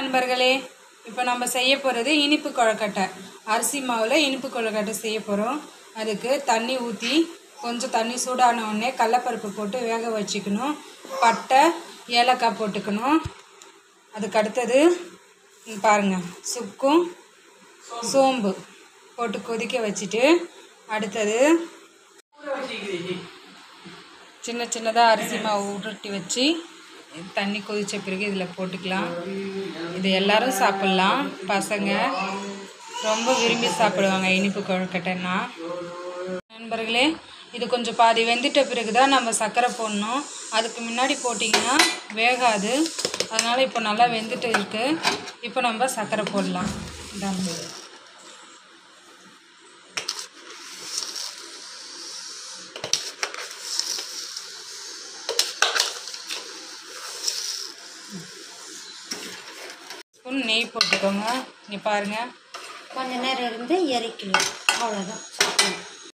நண்பர்களே, இப்போ நம்ம செய்ய போகிறது இனிப்பு கொழுக்கட்டை. அரிசி மாவில் இனிப்பு கொழுக்கட்டை செய்ய போகிறோம். அதுக்கு தண்ணி ஊற்றி கொஞ்சம் தண்ணி சூடான உடனே கடலப்பருப்பு போட்டு வேக வச்சுக்கணும். பட்டை ஏலக்காய் போட்டுக்கணும். அதுக்கு அடுத்தது பாருங்கள், சுக்கும் சோம்பு போட்டு கொதிக்க வச்சுட்டு அடுத்தது சின்ன சின்னதாக அரிசி மாவு உருட்டி வச்சு தண்ணி கொதித்த பிறகு இதில் போட்டுக்கலாம். இது எல்லோரும் சாப்பிட்லாம். பசங்க ரொம்ப விரும்பி சாப்பிடுவாங்க இனிப்பு கொழுக்கட்டைன்னா. நண்பர்களே, இது கொஞ்சம் பாதி வெந்துட்ட பிறகு தான் நம்ம சர்க்கரை போடணும். அதுக்கு முன்னாடி போட்டிங்கன்னா வேகாது. அதனால் இப்போ நல்லா வெந்துட்டு இருக்குது. இப்போ நம்ம சர்க்கரை போடலாம். இதாங்க, ஸ்பூன் நெய் போட்டுக்கோங்க. இங்கே பாருங்கள், கொஞ்ச நேரம் இருந்து இறக்கலாம். அவ்வளோதான்.